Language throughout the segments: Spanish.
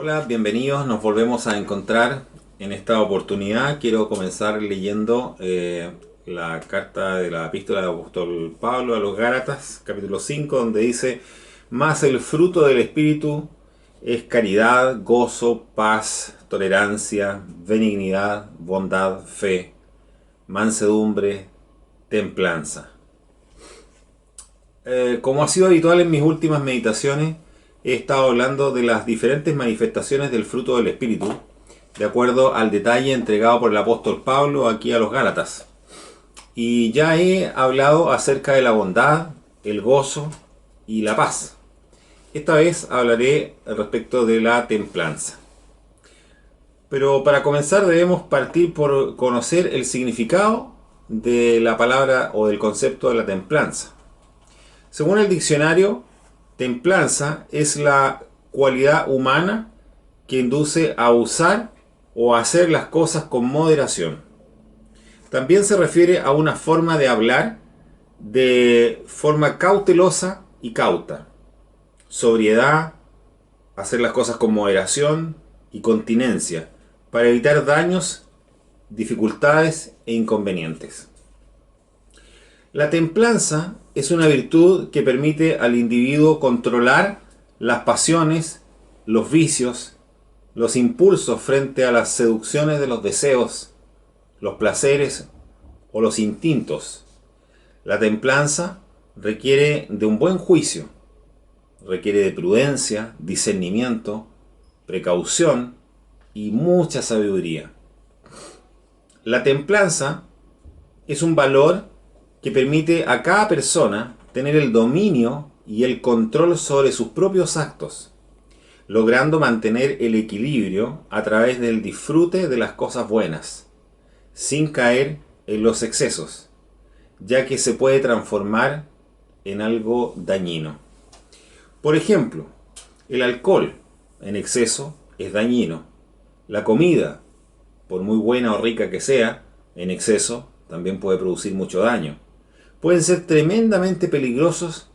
Hola, bienvenidos. Nos volvemos a encontrar en esta oportunidad. Quiero comenzar leyendo la carta de la epístola del apóstol Pablo a los Gálatas, capítulo 5, donde dice: Mas el fruto del Espíritu es caridad, gozo, paz, tolerancia, benignidad, bondad, fe, mansedumbre, templanza. Como ha sido habitual en mis últimas meditaciones, he estado hablando de las diferentes manifestaciones del fruto del Espíritu, de acuerdo al detalle entregado por el apóstol Pablo aquí a los Gálatas. Y ya he hablado acerca de la bondad, el gozo y la paz. Esta vez hablaré respecto de la templanza. Pero para comenzar debemos partir por conocer el significado de la palabra o del concepto de la templanza. Según el diccionario, templanza es la cualidad humana que induce a usar o a hacer las cosas con moderación. También se refiere a una forma de hablar de forma cautelosa y cauta. Sobriedad, hacer las cosas con moderación y continencia, para evitar daños, dificultades e inconvenientes. La templanza es una virtud que permite al individuo controlar las pasiones, los vicios, los impulsos frente a las seducciones de los deseos, los placeres o los instintos. La templanza requiere de un buen juicio, requiere de prudencia, discernimiento, precaución y mucha sabiduría. La templanza es un valor que permite a cada persona tener el dominio y el control sobre sus propios actos, logrando mantener el equilibrio a través del disfrute de las cosas buenas, sin caer en los excesos, ya que se puede transformar en algo dañino. Por ejemplo, el alcohol en exceso es dañino. La comida, por muy buena o rica que sea, en exceso también puede producir mucho daño. Pueden ser tremendamente peligrosos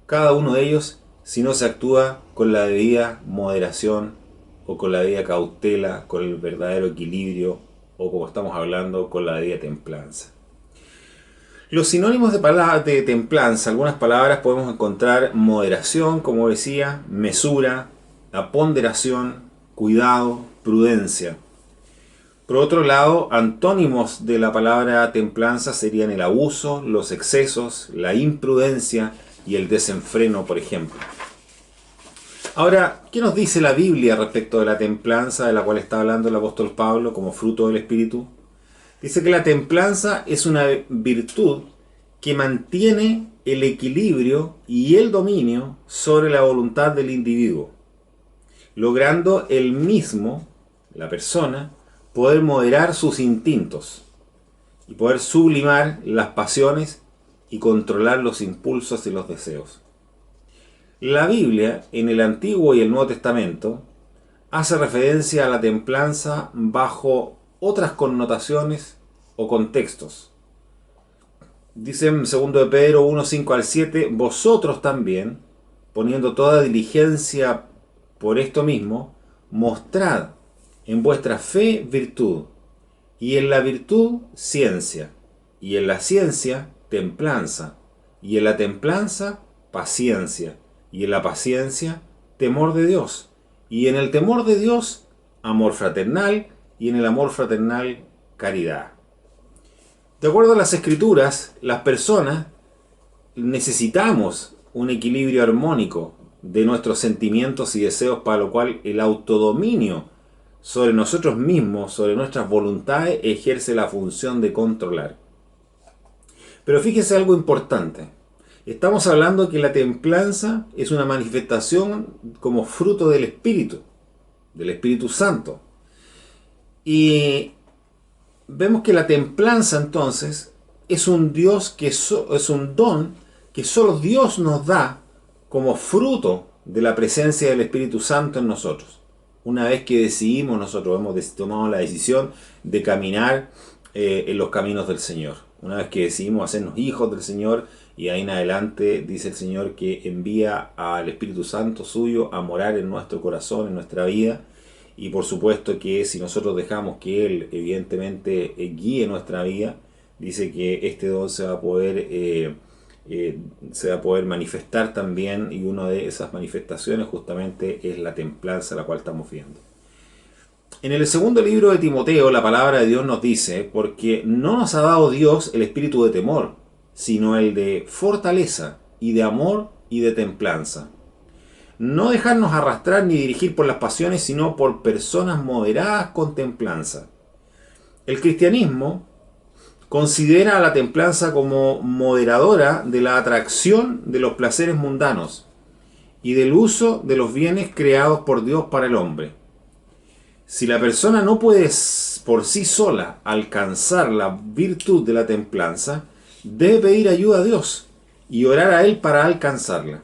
cada uno de ellos si no se actúa con la debida moderación o con la debida cautela, con el verdadero equilibrio o, como estamos hablando, con la debida templanza. Los sinónimos de templanza, algunas palabras podemos encontrar: moderación, como decía, mesura, la ponderación, cuidado, prudencia. Por otro lado, antónimos de la palabra templanza serían el abuso, los excesos, la imprudencia y el desenfreno, por ejemplo. Ahora, ¿qué nos dice la Biblia respecto de la templanza de la cual está hablando el apóstol Pablo como fruto del Espíritu? Dice que la templanza es una virtud que mantiene el equilibrio y el dominio sobre la voluntad del individuo, logrando él mismo, la persona, poder moderar sus instintos y poder sublimar las pasiones y controlar los impulsos y los deseos. La Biblia, en el Antiguo y el Nuevo Testamento, hace referencia a la templanza bajo otras connotaciones o contextos. Dice en 2 de Pedro 1, 5 al 7, vosotros también, poniendo toda diligencia por esto mismo, mostrad en vuestra fe virtud, y en la virtud ciencia, y en la ciencia templanza, y en la templanza paciencia, y en la paciencia temor de Dios, y en el temor de Dios amor fraternal, y en el amor fraternal caridad. De acuerdo a las Escrituras, las personas necesitamos un equilibrio armónico de nuestros sentimientos y deseos, para lo cual el autodominio sobre nosotros mismos, sobre nuestras voluntades, ejerce la función de controlar. Pero fíjese algo importante. Estamos hablando que la templanza es una manifestación como fruto del Espíritu Santo. Y vemos que la templanza entonces es un don que solo Dios nos da como fruto de la presencia del Espíritu Santo en nosotros. Una vez que decidimos, nosotros hemos tomado la decisión de caminar en los caminos del Señor. Una vez que decidimos hacernos hijos del Señor, y ahí en adelante dice el Señor que envía al Espíritu Santo suyo a morar en nuestro corazón, en nuestra vida, y por supuesto que si nosotros dejamos que Él evidentemente guíe nuestra vida, dice que este don se va a poder manifestar también, y una de esas manifestaciones justamente es la templanza, la cual estamos viendo. En el segundo libro de Timoteo, la palabra de Dios nos dice: porque no nos ha dado Dios el espíritu de temor, sino el de fortaleza, y de amor, y de templanza. No dejarnos arrastrar ni dirigir por las pasiones, sino por personas moderadas con templanza. El cristianismo considera a la templanza como moderadora de la atracción de los placeres mundanos y del uso de los bienes creados por Dios para el hombre. Si la persona no puede por sí sola alcanzar la virtud de la templanza, debe pedir ayuda a Dios y orar a Él para alcanzarla.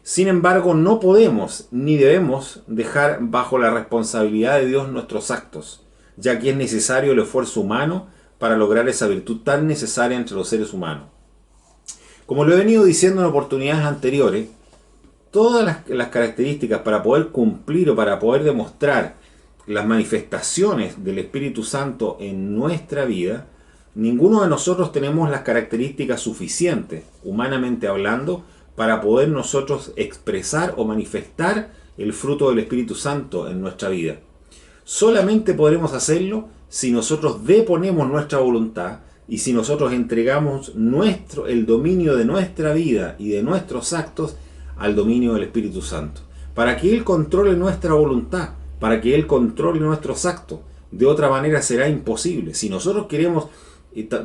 Sin embargo, no podemos ni debemos dejar bajo la responsabilidad de Dios nuestros actos, ya que es necesario el esfuerzo humano para lograr esa virtud tan necesaria entre los seres humanos. Como lo he venido diciendo en oportunidades anteriores, todas las características para poder cumplir o para poder demostrar las manifestaciones del Espíritu Santo en nuestra vida, ninguno de nosotros tenemos las características suficientes, humanamente hablando, para poder nosotros expresar o manifestar el fruto del Espíritu Santo en nuestra vida. Solamente podremos hacerlo si nosotros deponemos nuestra voluntad y si nosotros entregamos el dominio de nuestra vida y de nuestros actos al dominio del Espíritu Santo, para que Él controle nuestra voluntad, para que Él controle nuestros actos. De otra manera será imposible. Si nosotros queremos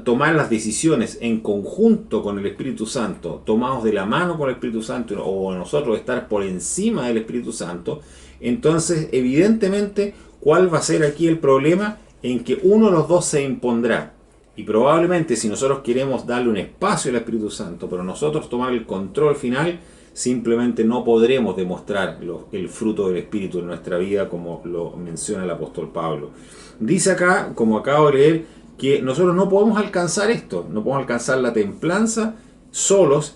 tomar las decisiones en conjunto con el Espíritu Santo, tomados de la mano con el Espíritu Santo, o nosotros estar por encima del Espíritu Santo, entonces evidentemente, ¿cuál va a ser aquí el problema? En que uno de los dos se impondrá. Y probablemente si nosotros queremos darle un espacio al Espíritu Santo, pero nosotros tomar el control final, simplemente no podremos demostrar el fruto del Espíritu en nuestra vida, como lo menciona el apóstol Pablo. Dice acá, como acabo de leer, que nosotros no podemos alcanzar esto, no podemos alcanzar la templanza solos,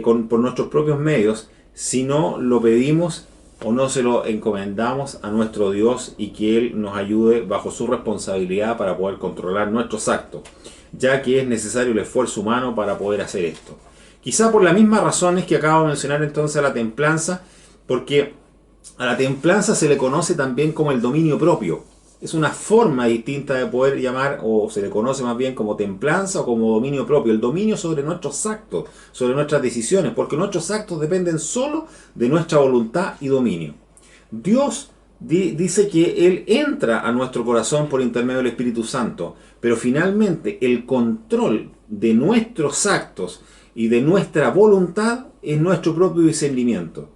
por nuestros propios medios, si no lo pedimos o no se lo encomendamos a nuestro Dios y que Él nos ayude bajo su responsabilidad para poder controlar nuestros actos, ya que es necesario el esfuerzo humano para poder hacer esto. Quizá por las mismas razones que acabo de mencionar entonces a la templanza, porque a la templanza se le conoce también como el dominio propio. Es una forma distinta de poder llamar, o se le conoce más bien como templanza o como dominio propio. El dominio sobre nuestros actos, sobre nuestras decisiones, porque nuestros actos dependen solo de nuestra voluntad y dominio. Dios dice que Él entra a nuestro corazón por intermedio del Espíritu Santo, pero finalmente el control de nuestros actos y de nuestra voluntad es nuestro propio discernimiento.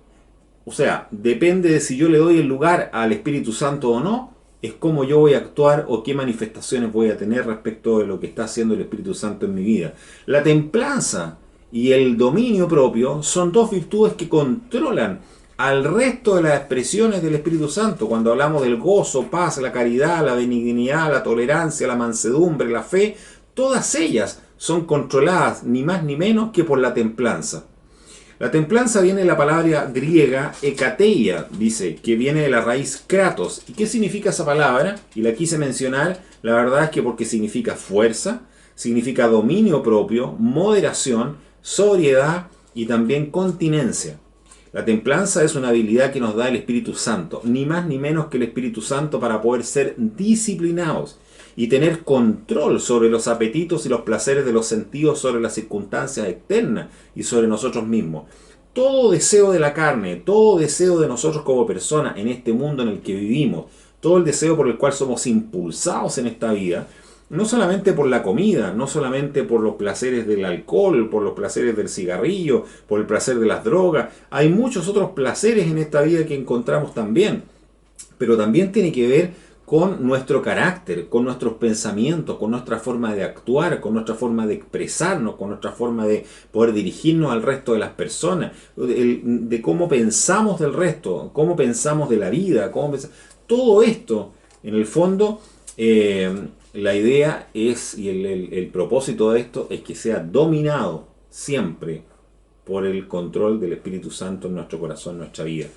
O sea, depende de si yo le doy el lugar al Espíritu Santo o no, es cómo yo voy a actuar o qué manifestaciones voy a tener respecto de lo que está haciendo el Espíritu Santo en mi vida. La templanza y el dominio propio son dos virtudes que controlan al resto de las expresiones del Espíritu Santo. Cuando hablamos del gozo, paz, la caridad, la benignidad, la tolerancia, la mansedumbre, la fe, todas ellas son controladas ni más ni menos que por la templanza. La templanza viene de la palabra griega ekateia, dice, que viene de la raíz kratos. ¿Y qué significa esa palabra? Y la quise mencionar, la verdad es que porque significa fuerza, significa dominio propio, moderación, sobriedad y también continencia. La templanza es una habilidad que nos da el Espíritu Santo, ni más ni menos que el Espíritu Santo, para poder ser disciplinados y tener control sobre los apetitos y los placeres de los sentidos, sobre las circunstancias externas y sobre nosotros mismos. Todo deseo de la carne, todo deseo de nosotros como personas en este mundo en el que vivimos, todo el deseo por el cual somos impulsados en esta vida, no solamente por la comida, no solamente por los placeres del alcohol, por los placeres del cigarrillo, por el placer de las drogas, hay muchos otros placeres en esta vida que encontramos también, pero también tiene que ver con nuestro carácter, con nuestros pensamientos, con nuestra forma de actuar, con nuestra forma de expresarnos, con nuestra forma de poder dirigirnos al resto de las personas, de cómo pensamos del resto, cómo pensamos de la vida, todo esto, en el fondo, la idea es, y el propósito de esto es que sea dominado siempre por el control del Espíritu Santo en nuestro corazón, en nuestra vida.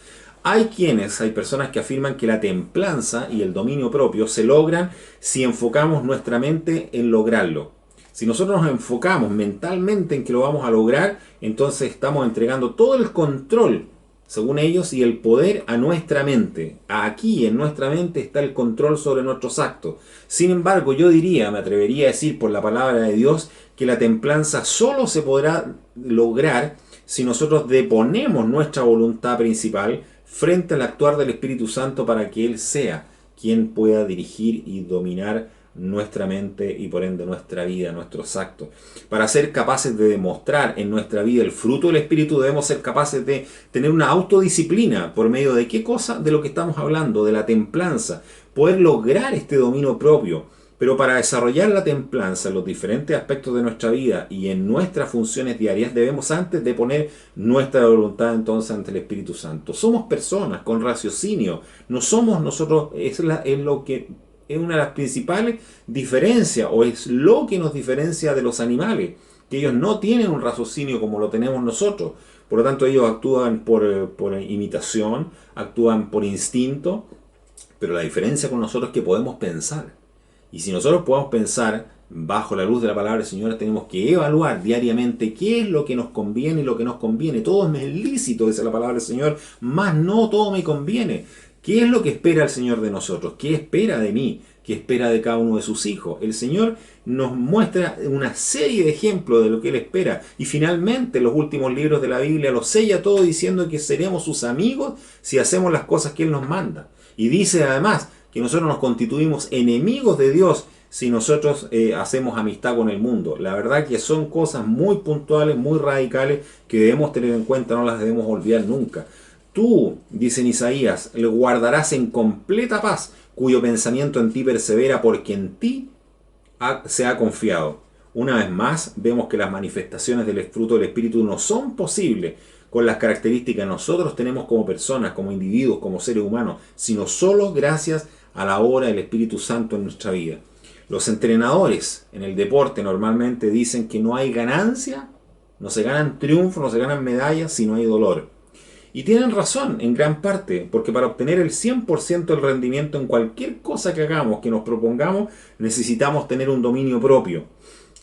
Hay personas que afirman que la templanza y el dominio propio se logran si enfocamos nuestra mente en lograrlo. Si nosotros nos enfocamos mentalmente en que lo vamos a lograr, entonces estamos entregando todo el control, según ellos, y el poder a nuestra mente. Aquí en nuestra mente está el control sobre nuestros actos. Sin embargo, yo diría, me atrevería a decir por la palabra de Dios, que la templanza solo se podrá lograr si nosotros deponemos nuestra voluntad principal frente al actuar del Espíritu Santo para que Él sea quien pueda dirigir y dominar nuestra mente y por ende nuestra vida, nuestros actos. Para ser capaces de demostrar en nuestra vida el fruto del Espíritu debemos ser capaces de tener una autodisciplina. ¿Por medio de qué cosa? De lo que estamos hablando, de la templanza. Poder lograr este dominio propio. Pero para desarrollar la templanza en los diferentes aspectos de nuestra vida y en nuestras funciones diarias debemos antes de poner nuestra voluntad entonces ante el Espíritu Santo. Somos personas con raciocinio, no somos nosotros, es lo que es una de las principales diferencias o es lo que nos diferencia de los animales, que ellos no tienen un raciocinio como lo tenemos nosotros. Por lo tanto ellos actúan por imitación, actúan por instinto, pero la diferencia con nosotros es que podemos pensar. Y si nosotros podemos pensar bajo la luz de la palabra del Señor, tenemos que evaluar diariamente qué es lo que nos conviene y lo que nos conviene. Todo me es lícito, dice la palabra del Señor, mas no todo me conviene. ¿Qué es lo que espera el Señor de nosotros? ¿Qué espera de mí? ¿Qué espera de cada uno de sus hijos? El Señor nos muestra una serie de ejemplos de lo que Él espera. Y finalmente, los últimos libros de la Biblia los sella todo diciendo que seremos sus amigos si hacemos las cosas que Él nos manda. Y dice además que nosotros nos constituimos enemigos de Dios si nosotros hacemos amistad con el mundo. La verdad que son cosas muy puntuales, muy radicales, que debemos tener en cuenta, no las debemos olvidar nunca. Tú, dice en Isaías, le guardarás en completa paz, cuyo pensamiento en ti persevera, porque en ti se ha confiado. Una vez más, vemos que las manifestaciones del fruto del Espíritu no son posibles con las características que nosotros tenemos como personas, como individuos, como seres humanos, sino solo gracias a la obra del Espíritu Santo en nuestra vida. Los entrenadores en el deporte normalmente dicen que no hay ganancia, no se ganan triunfos, no se ganan medallas si no hay dolor. Y tienen razón en gran parte, porque para obtener el 100% del rendimiento en cualquier cosa que hagamos, que nos propongamos, necesitamos tener un dominio propio.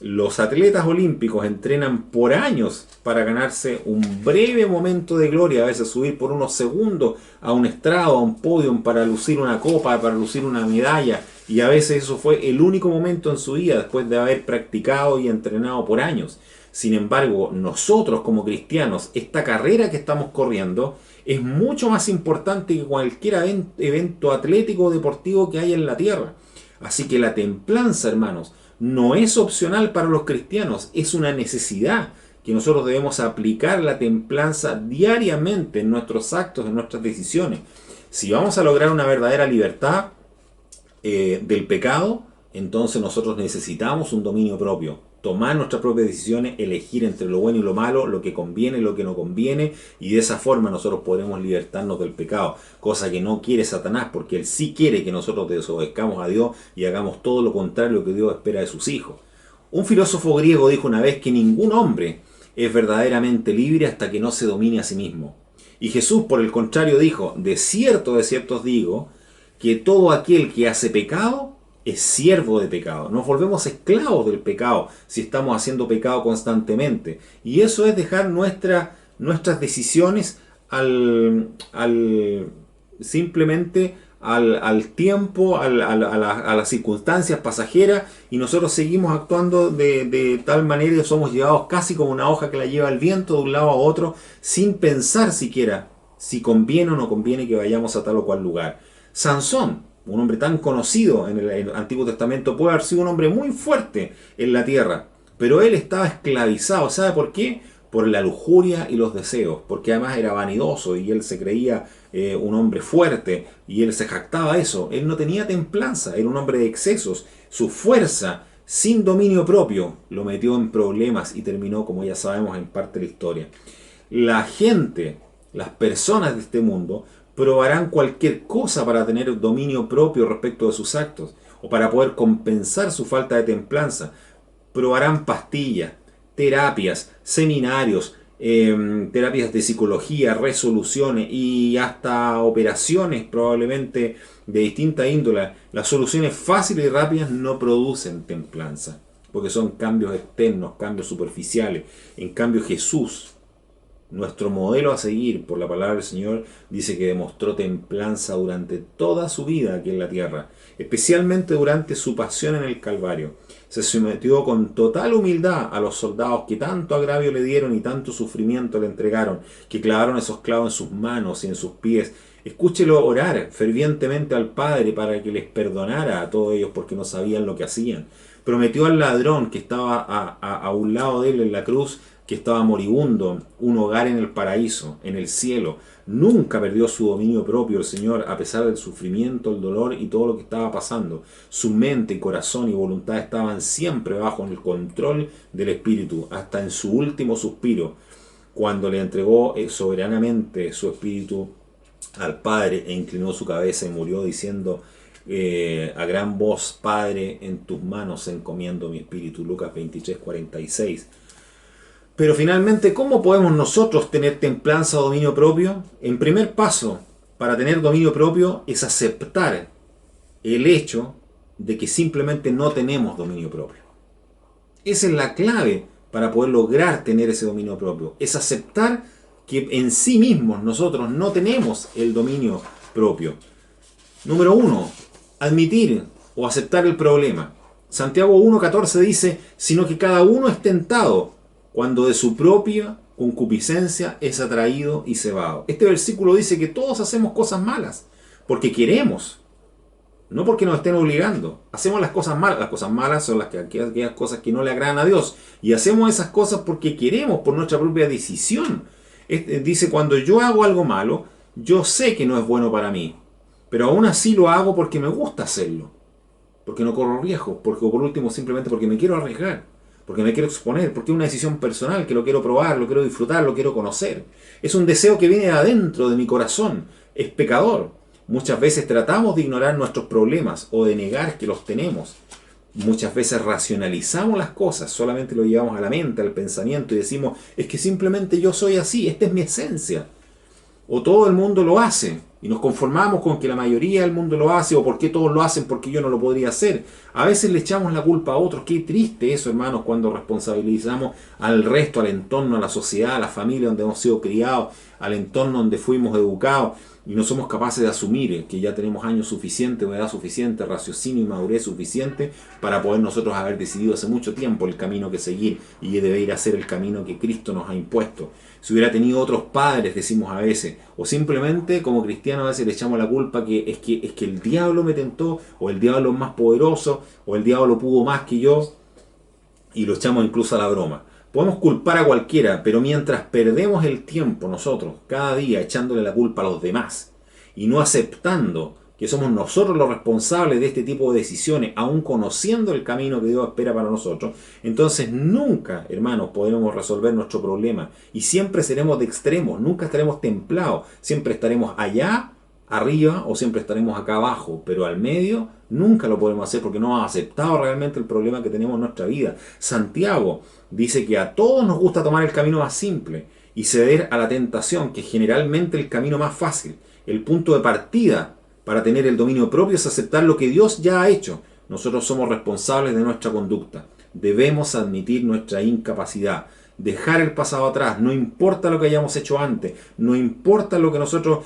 Los atletas olímpicos entrenan por años para ganarse un breve momento de gloria, a veces subir por unos segundos a un estrado, a un podio, para lucir una copa, para lucir una medalla, y a veces eso fue el único momento en su vida después de haber practicado y entrenado por años. Sin embargo, nosotros como cristianos, esta carrera que estamos corriendo es mucho más importante que cualquier evento atlético o deportivo que haya en la tierra. Así que la templanza, hermanos, no es opcional para los cristianos, es una necesidad que nosotros debemos aplicar la templanza diariamente en nuestros actos, en nuestras decisiones. Si vamos a lograr una verdadera libertad del pecado, entonces nosotros necesitamos un dominio propio, tomar nuestras propias decisiones, elegir entre lo bueno y lo malo, lo que conviene y lo que no conviene, y de esa forma nosotros podremos libertarnos del pecado, cosa que no quiere Satanás, porque él sí quiere que nosotros desobedezcamos a Dios y hagamos todo lo contrario que Dios espera de sus hijos. Un filósofo griego dijo una vez que ningún hombre es verdaderamente libre hasta que no se domine a sí mismo. Y Jesús, por el contrario, dijo: de cierto os digo, que todo aquel que hace pecado es siervo de pecado. Nos volvemos esclavos del pecado si estamos haciendo pecado constantemente. Y eso es dejar nuestras decisiones simplemente al tiempo, a las circunstancias pasajeras, y nosotros seguimos actuando de tal manera que somos llevados casi como una hoja que la lleva el viento de un lado a otro, sin pensar siquiera si conviene o no conviene que vayamos a tal o cual lugar. Sansón, un hombre tan conocido en el Antiguo Testamento, puede haber sido un hombre muy fuerte en la tierra, pero él estaba esclavizado. ¿Sabe por qué? Por la lujuria y los deseos, porque además era vanidoso y él se creía un hombre fuerte y él se jactaba eso. Él no tenía templanza, era un hombre de excesos. Su fuerza, sin dominio propio, lo metió en problemas y terminó, como ya sabemos, en parte de la historia. La gente, las personas de este mundo, probarán cualquier cosa para tener dominio propio respecto de sus actos o para poder compensar su falta de templanza. Probarán pastillas, terapias, seminarios, terapias de psicología, resoluciones y hasta operaciones probablemente de distinta índole, las soluciones fáciles y rápidas no producen templanza, porque son cambios externos, cambios superficiales. En cambio Jesús, nuestro modelo a seguir por la palabra del Señor, dice que demostró templanza durante toda su vida aquí en la tierra, especialmente durante su pasión en el Calvario. Se sometió con total humildad a los soldados que tanto agravio le dieron y tanto sufrimiento le entregaron, que clavaron esos clavos en sus manos y en sus pies. Escúchelo orar fervientemente al Padre para que les perdonara a todos ellos porque no sabían lo que hacían. Prometió al ladrón que estaba a un lado de él en la cruz, que estaba moribundo, un hogar en el paraíso, en el cielo. Nunca perdió su dominio propio el Señor, a pesar del sufrimiento, el dolor y todo lo que estaba pasando. Su mente, corazón y voluntad estaban siempre bajo el control del Espíritu, hasta en su último suspiro, cuando le entregó soberanamente su espíritu al Padre e inclinó su cabeza y murió diciendo a gran voz: Padre, en tus manos encomiendo mi espíritu. Lucas 23:46. Pero finalmente, ¿cómo podemos nosotros tener templanza o dominio propio? En primer paso para tener dominio propio es aceptar el hecho de que simplemente no tenemos dominio propio. Esa es la clave para poder lograr tener ese dominio propio. Es aceptar que en sí mismos nosotros no tenemos el dominio propio. Número 1, admitir o aceptar el problema. Santiago 1:14 dice: sino que cada uno es tentado cuando de su propia concupiscencia es atraído y cebado. Este versículo dice que todos hacemos cosas malas porque queremos, no porque nos estén obligando. Hacemos las cosas malas. Las cosas malas son aquellas cosas que no le agradan a Dios. Y hacemos esas cosas porque queremos, por nuestra propia decisión. Dice: cuando yo hago algo malo, yo sé que no es bueno para mí, pero aún así lo hago porque me gusta hacerlo. Porque no corro riesgo. O por último, simplemente porque me quiero arriesgar. Porque me quiero exponer, porque es una decisión personal, que lo quiero probar, lo quiero disfrutar, lo quiero conocer. Es un deseo que viene de adentro de mi corazón. Es pecador. Muchas veces tratamos de ignorar nuestros problemas o de negar que los tenemos. Muchas veces racionalizamos las cosas, solamente lo llevamos a la mente, al pensamiento y decimos: es que simplemente yo soy así, esta es mi esencia. O todo el mundo lo hace y nos conformamos con que la mayoría del mundo lo hace, o porque todos lo hacen porque yo no lo podría hacer. A veces le echamos la culpa a otros. Qué triste eso, hermanos, cuando responsabilizamos al resto, al entorno, a la sociedad, a la familia donde hemos sido criados, al entorno donde fuimos educados, y no somos capaces de asumir que ya tenemos años suficientes, edad suficiente, raciocinio y madurez suficiente para poder nosotros haber decidido hace mucho tiempo el camino que seguir, y debe ir a ser el camino que Cristo nos ha impuesto. Si hubiera tenido otros padres, decimos a veces, o simplemente como cristianos a veces le echamos la culpa que es que el diablo me tentó, o el diablo es más poderoso, o el diablo pudo más que yo, y lo echamos incluso a la broma. Podemos culpar a cualquiera, pero mientras perdemos el tiempo nosotros, cada día echándole la culpa a los demás, y no aceptando que somos nosotros los responsables de este tipo de decisiones, aún conociendo el camino que Dios espera para nosotros, entonces nunca, hermanos, podremos resolver nuestro problema, y siempre seremos de extremos, nunca estaremos templados, siempre estaremos allá arriba o siempre estaremos acá abajo, pero al medio nunca lo podemos hacer porque no hemos aceptado realmente el problema que tenemos en nuestra vida. Santiago dice que a todos nos gusta tomar el camino más simple y ceder a la tentación, que es generalmente el camino más fácil. El punto de partida para tener el dominio propio es aceptar lo que Dios ya ha hecho. Nosotros somos responsables de nuestra conducta. Debemos admitir nuestra incapacidad, dejar el pasado atrás, no importa lo que hayamos hecho antes, no importa lo que nosotros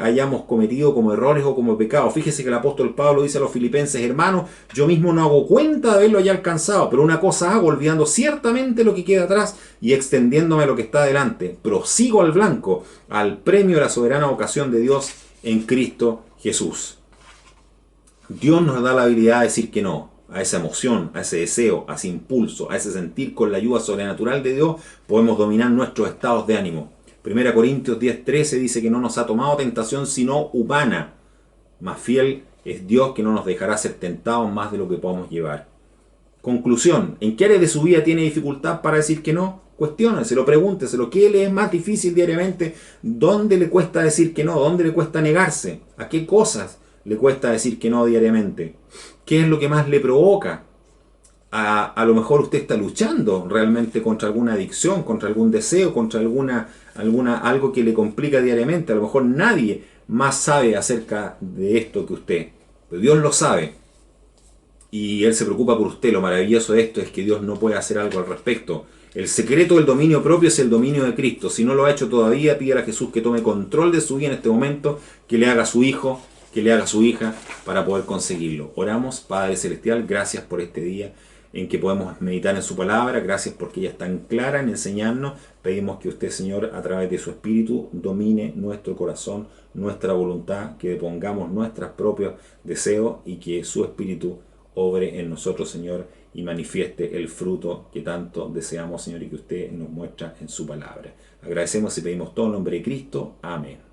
hayamos cometido como errores o como pecados. Fíjese que el apóstol Pablo dice a los filipenses: hermanos, yo mismo no hago cuenta de haberlo ya alcanzado, pero una cosa hago, olvidando ciertamente lo que queda atrás y extendiéndome a lo que está delante, prosigo al blanco, al premio de la soberana vocación de Dios en Cristo Jesús. Dios nos da la habilidad de decir que no a esa emoción, a ese deseo, a ese impulso, a ese sentir. Con la ayuda sobrenatural de Dios podemos dominar nuestros estados de ánimo. 1 Corintios 10:13 dice que no nos ha tomado tentación sino humana, mas fiel es Dios, que no nos dejará ser tentados más de lo que podamos llevar. Conclusión: ¿en qué área de su vida tiene dificultad para decir que no? Cuestióneselo, pregúnteselo. ¿Qué le es más difícil diariamente? ¿Dónde le cuesta decir que no? ¿Dónde le cuesta negarse? ¿A qué cosas le cuesta decir que no diariamente? ¿Qué es lo que más le provoca A lo mejor usted está luchando realmente contra alguna adicción, contra algún deseo, contra algo que le complica diariamente. A lo mejor nadie más sabe acerca de esto que usted, pero Dios lo sabe. Y Él se preocupa por usted. Lo maravilloso de esto es que Dios no puede hacer algo al respecto. El secreto del dominio propio es el dominio de Cristo. Si no lo ha hecho todavía, pídale a Jesús que tome control de su vida en este momento, que le haga a su hijo, que le haga a su hija, para poder conseguirlo. Oramos, Padre Celestial, gracias por este día en que podemos meditar en su palabra. Gracias porque ella es tan clara en enseñarnos. Pedimos que usted, Señor, a través de su Espíritu, domine nuestro corazón, nuestra voluntad, que pongamos nuestros propios deseos y que su Espíritu obre en nosotros, Señor, y manifieste el fruto que tanto deseamos, Señor, y que usted nos muestra en su palabra. Agradecemos y pedimos todo en nombre de Cristo. Amén.